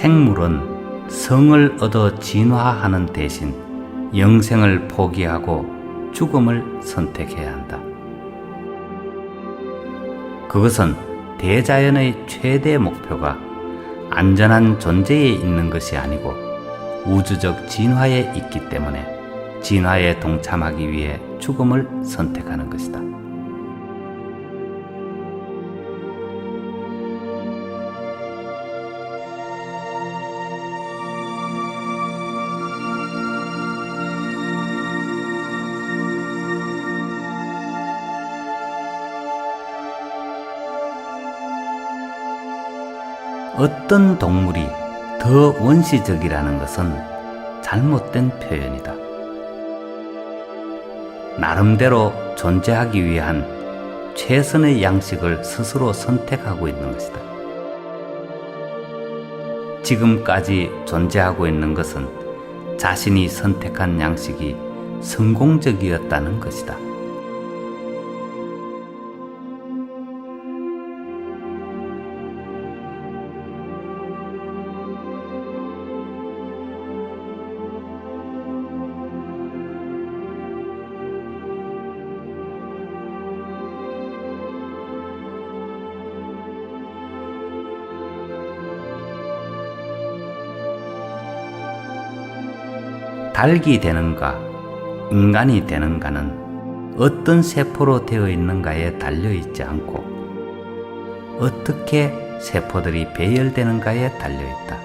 생물은 성을 얻어 진화하는 대신 영생을 포기하고 죽음을 선택해야 한다. 그것은 대자연의 최대 목표가 안전한 존재에 있는 것이 아니고 우주적 진화에 있기 때문에 진화에 동참하기 위해 죽음을 선택하는 것이다. 어떤 동물이 더 원시적이라는 것은 잘못된 표현이다. 나름대로 존재하기 위한 최선의 양식을 스스로 선택하고 있는 것이다. 지금까지 존재하고 있는 것은 자신이 선택한 양식이 성공적이었다는 것이다. 닭이 되는가, 인간이 되는가는 어떤 세포로 되어 있는가에 달려있지 않고 어떻게 세포들이 배열되는가에 달려있다.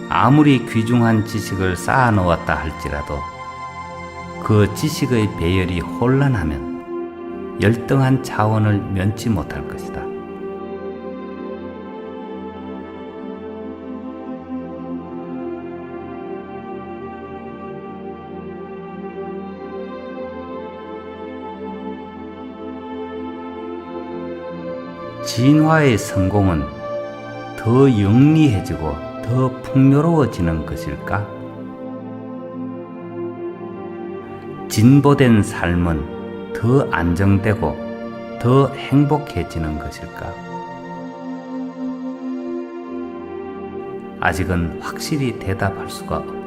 아무리 귀중한 지식을 쌓아놓았다 할지라도 그 지식의 배열이 혼란하면 열등한 차원을 면치 못할 것이다. 진화의 성공은 더 영리해지고 더 풍요로워지는 것일까? 진보된 삶은 더 안정되고 더 행복해지는 것일까? 아직은 확실히 대답할 수가 없다.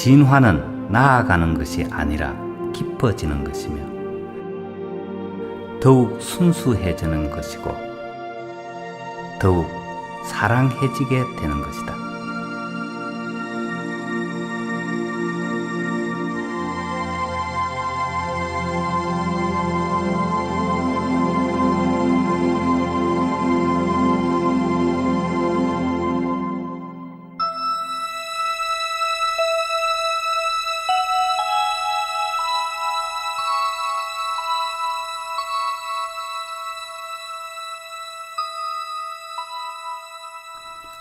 진화는 나아가는 것이 아니라 깊어지는 것이며 더욱 순수해지는 것이고 더욱 사랑해지게 되는 것이다.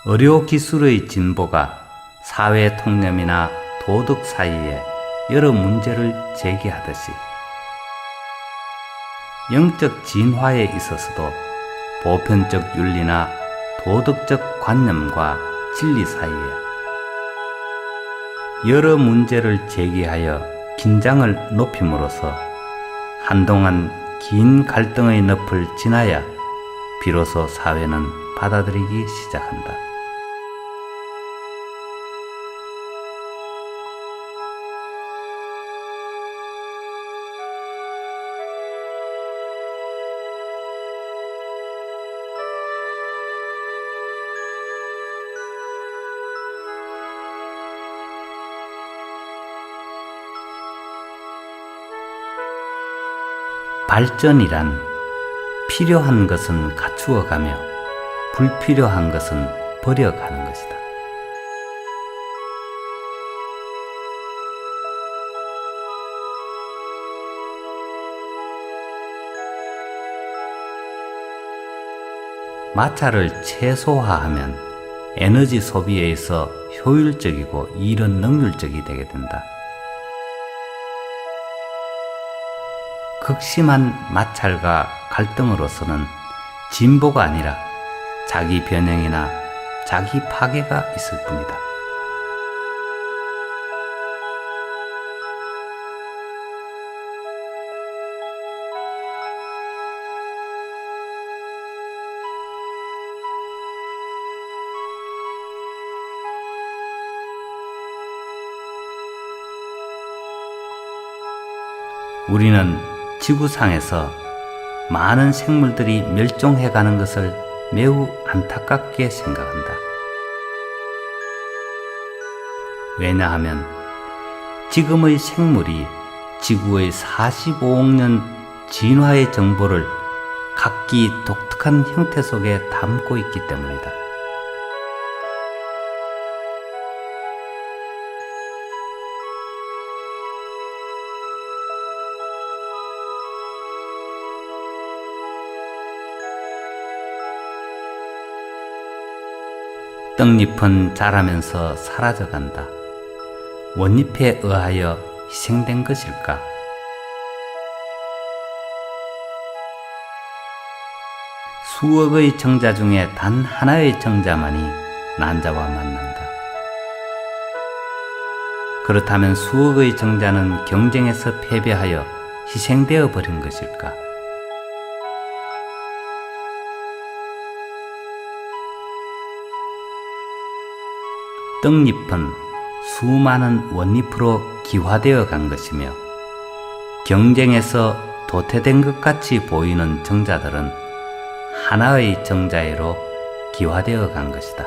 의료기술의 진보가 사회 통념이나 도덕 사이에 여러 문제를 제기하듯이 영적 진화에 있어서도 보편적 윤리나 도덕적 관념과 진리 사이에 여러 문제를 제기하여 긴장을 높임으로써 한동안 긴 갈등의 늪을 지나야 비로소 사회는 받아들이기 시작한다. 발전이란 필요한 것은 갖추어가며 불필요한 것은 버려가는 것이다. 마찰을 최소화하면 에너지 소비에 있어 효율적이고 일은 능률적이 되게 된다. 극심한 마찰과 갈등으로서는 진보가 아니라 자기 변형이나 자기 파괴가 있을 뿐이다. 우리는 지구상에서 많은 생물들이 멸종해가는 것을 매우 안타깝게 생각한다. 왜냐하면 지금의 생물이 지구의 45억 년 진화의 정보를 각기 독특한 형태 속에 담고 있기 때문이다. 떡잎은 자라면서 사라져간다. 원잎에 의하여 희생된 것일까? 수억의 정자 중에 단 하나의 정자만이 난자와 만난다. 그렇다면 수억의 정자는 경쟁에서 패배하여 희생되어 버린 것일까? 떡잎은 수많은 원잎으로 기화되어 간 것이며 경쟁에서 도태된 것 같이 보이는 정자들은 하나의 정자애로 기화되어 간 것이다.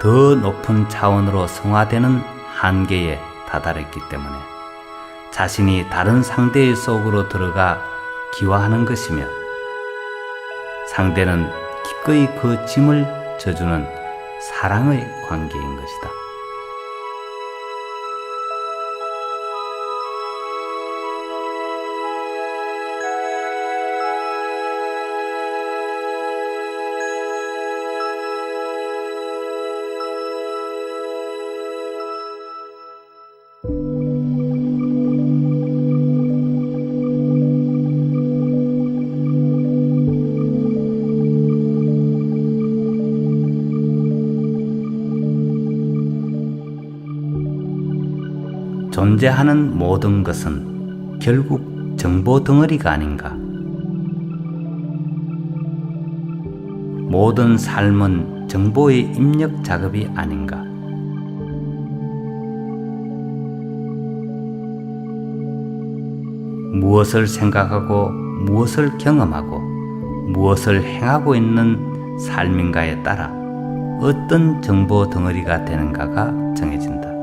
더 높은 차원으로 성화되는 한계에 다다랐기 때문에 자신이 다른 상대의 속으로 들어가 기화하는 것이며 상대는 기꺼이 그 짐을 져주는 사랑의 관계인 것이다. 존재하는 모든 것은 결국 정보 덩어리가 아닌가? 모든 삶은 정보의 입력 작업이 아닌가? 무엇을 생각하고 무엇을 경험하고 무엇을 행하고 있는 삶인가에 따라 어떤 정보 덩어리가 되는가가 정해진다.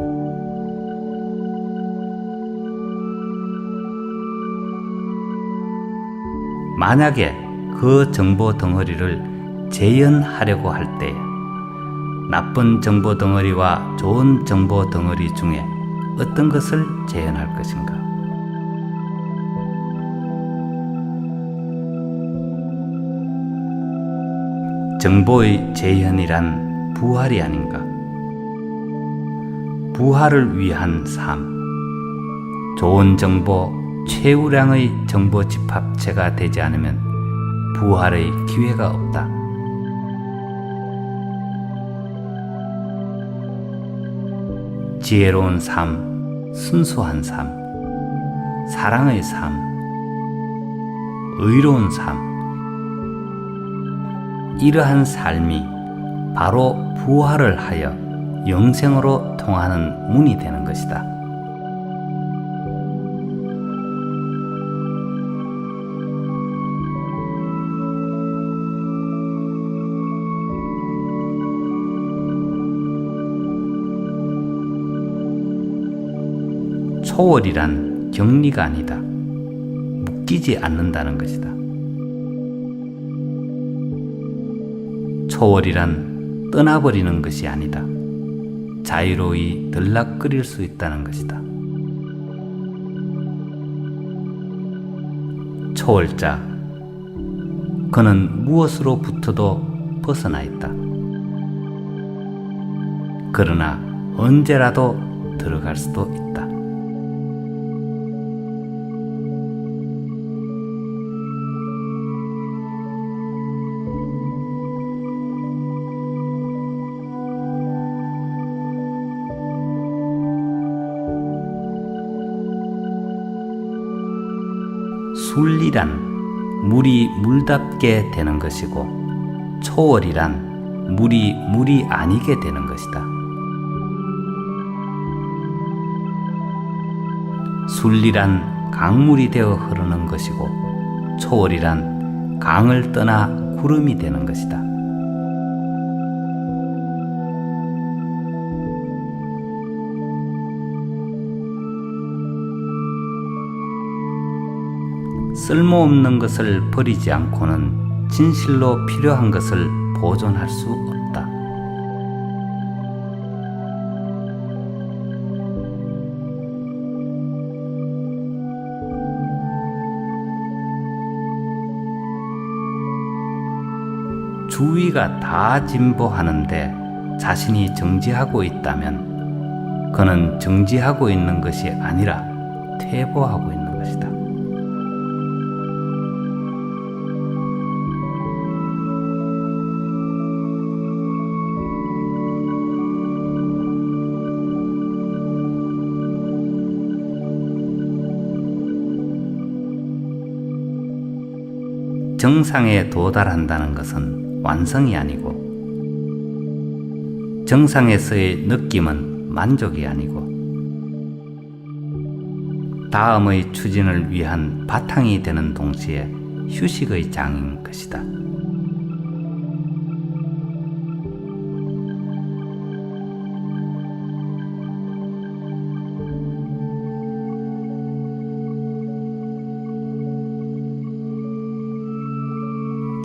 만약에 그 정보 덩어리를 재현하려고 할 때에 나쁜 정보 덩어리와 좋은 정보 덩어리 중에 어떤 것을 재현할 것인가? 정보의 재현이란 부활이 아닌가? 부활을 위한 삶, 좋은 정보, 최우량의 정보 집합체가 되지 않으면 부활의 기회가 없다. 지혜로운 삶, 순수한 삶, 사랑의 삶, 의로운 삶, 이러한 삶이 바로 부활을 하여 영생으로 통하는 문이 되는 것이다. 초월이란 격리가 아니다. 묶이지 않는다는 것이다. 초월이란 떠나버리는 것이 아니다. 자유로이 들락거릴 수 있다는 것이다. 초월자, 그는 무엇으로부터도 벗어나 있다. 그러나 언제라도 들어갈 수도 있다. 순리란 물이 물답게 되는 것이고 초월이란 물이 물이 아니게 되는 것이다. 순리란 강물이 되어 흐르는 것이고 초월이란 강을 떠나 구름이 되는 것이다. 쓸모없는 것을 버리지 않고는 진실로 필요한 것을 보존할 수 없다. 주위가 다 진보하는데 자신이 정지하고 있다면 그는 정지하고 있는 것이 아니라 퇴보하고 있는 것이다. 정상에 도달한다는 것은 완성이 아니고 정상에서의 느낌은 만족이 아니고 다음의 추진을 위한 바탕이 되는 동시에 휴식의 장인 것이다.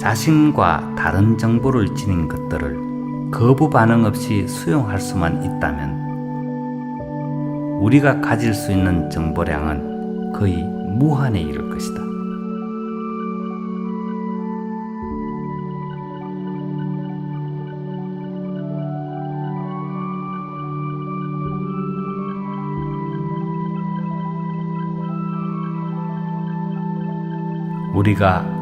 자신과 다른 정보를 지닌 것들을 거부 반응 없이 수용할 수만 있다면 우리가 가질 수 있는 정보량은 거의 무한에 이를 것이다. 우리가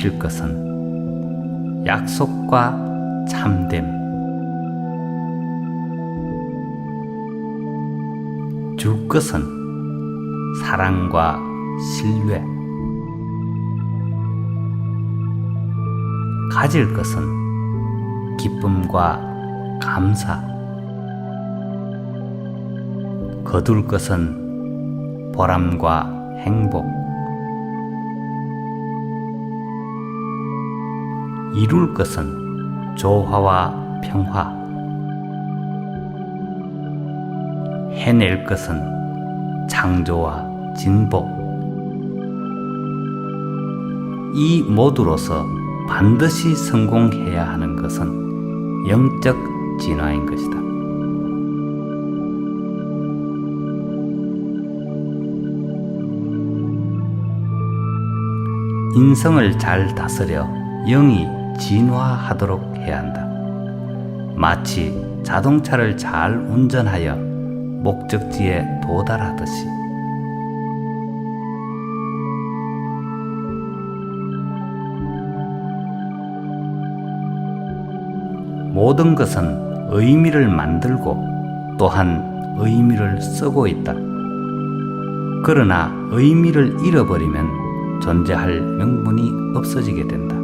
지킬 것은 약속과 참됨, 줄 것은 사랑과 신뢰, 가질 것은 기쁨과 감사, 거둘 것은 보람과 행복, 이룰 것은 조화와 평화, 해낼 것은 창조와 진보. 이 모두로서 반드시 성공해야 하는 것은 영적 진화인 것이다. 인성을 잘 다스려 영이 진화하도록 해야 한다. 마치 자동차를 잘 운전하여 목적지에 도달하듯이. 모든 것은 의미를 만들고 또한 의미를 쓰고 있다. 그러나 의미를 잃어버리면 존재할 명분이 없어지게 된다.